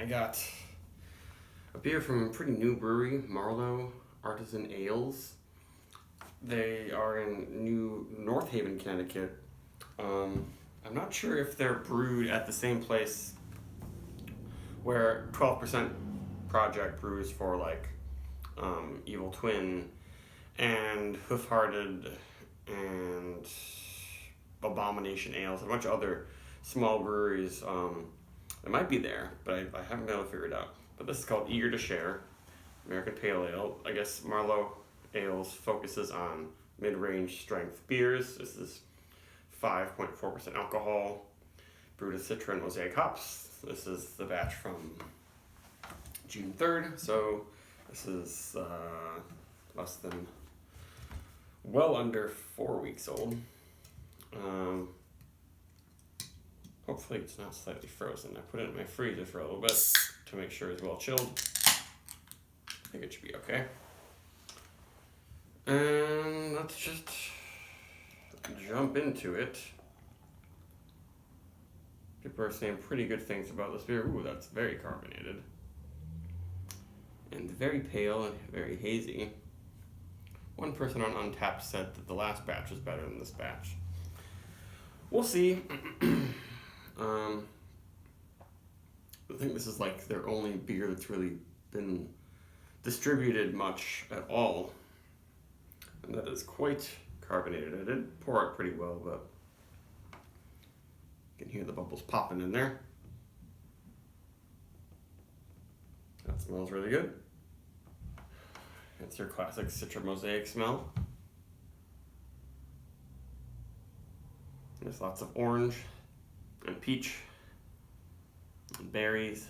I got a beer from a pretty new brewery, Marlowe Artisan Ales. They are in New North Haven, Connecticut. I'm not sure if they're brewed at the same place where 12% Project brews for like Evil Twin and Hoof-Hearted and Abomination Ales, a bunch of other small breweries. It might be there, but I haven't been able to figure it out. But this is called Eager to Share, American Pale Ale. I guess Marlowe Ales focuses on mid-range strength beers. This is 5.4% alcohol, brewed with Citra and Mosaic hops. This is the batch from June 3rd, so this is less than, well under 4 weeks old. Hopefully it's not slightly frozen. I put it in my freezer for a little bit to make sure it's well chilled. I think it should be okay. And let's just jump into it. People are saying pretty good things about this beer. Ooh, that's very carbonated. And very pale and very hazy. One person on Untappd said that the last batch was better than this batch. We'll see. I think this is like their only beer that's really been distributed much at all. And that is quite carbonated. I did pour it pretty well, but you can hear the bubbles popping in there. That smells really good. It's your classic Citra Mosaic smell. There's lots of orange and peach and berries.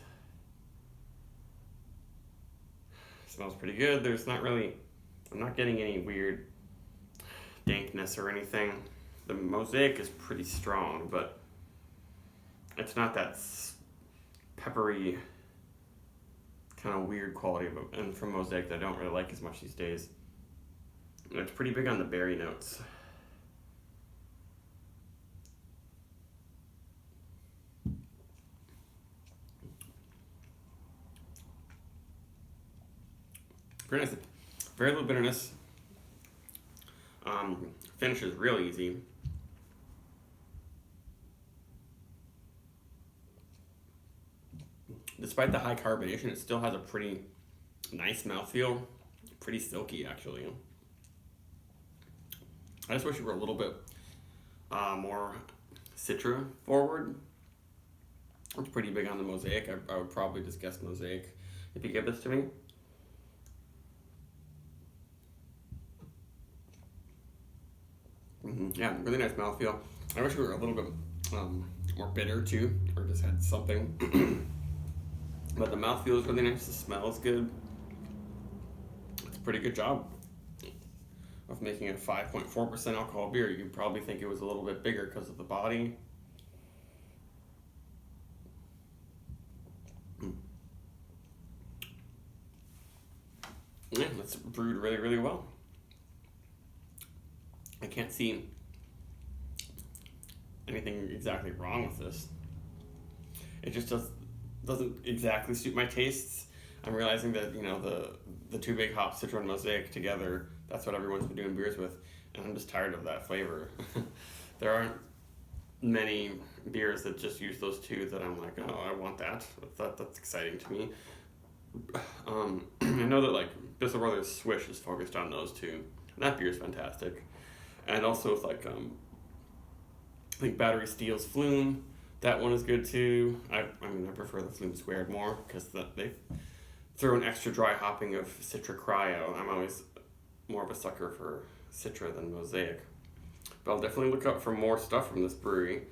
Smells pretty good. There's not really, I'm not getting any weird dankness or anything. The Mosaic is pretty strong, but it's not that peppery kind of weird quality of it. And from Mosaic that I don't really like as much these days. And it's pretty big on the berry notes. Very nice. Very little bitterness. Finish is real easy. Despite the high carbonation, it still has a pretty nice mouthfeel. Pretty silky, actually. I just wish it were a little bit more Citra forward. It's pretty big on the Mosaic. I would probably just guess Mosaic if you give this to me. Yeah, really nice mouthfeel. I wish it were a little bit more bitter too, or just had something. But the mouthfeel is really nice. The smell is good. It's a pretty good job of making a 5.4% alcohol beer. You'd probably think it was a little bit bigger because of the body. Yeah, it's brewed really, really well. I can't see anything exactly wrong with this. It just doesn't exactly suit my tastes. I'm realizing that, you know, the two big hops, Citra and Mosaic together, that's what everyone's been doing beers with, and I'm just tired of that flavor. There aren't many beers that just use those two that I'm like, oh, I want that. That's exciting to me. I know that like Bissell Brothers Swish is focused on those two, and that beer is fantastic. And also with like, I think Battery Steel's Flume, that one is good too. I prefer the Flume Squared more because they throw an extra dry hopping of Citra Cryo. I'm always more of a sucker for Citra than Mosaic. But I'll definitely look up for more stuff from this brewery.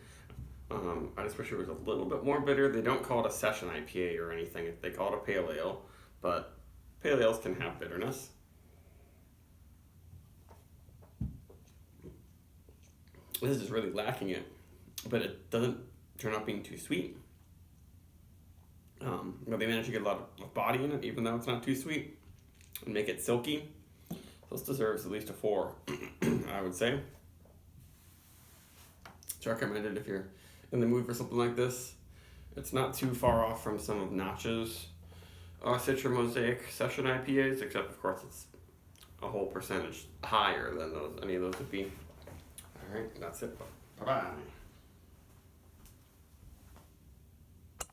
I just wish it was a little bit more bitter. They don't call it a session IPA or anything. They call it a pale ale, but pale ales can have bitterness. This is really lacking it, but it doesn't turn out being too sweet. But they managed to get a lot of body in it, even though it's not too sweet, and make it silky. So this deserves at least a 4, I would say. It's recommended if you're in the mood for something like this. It's not too far off from some of Notch's Citra Mosaic Session IPAs, except of course it's a whole percentage higher than any of those would be. All right, that's it. Bye-bye.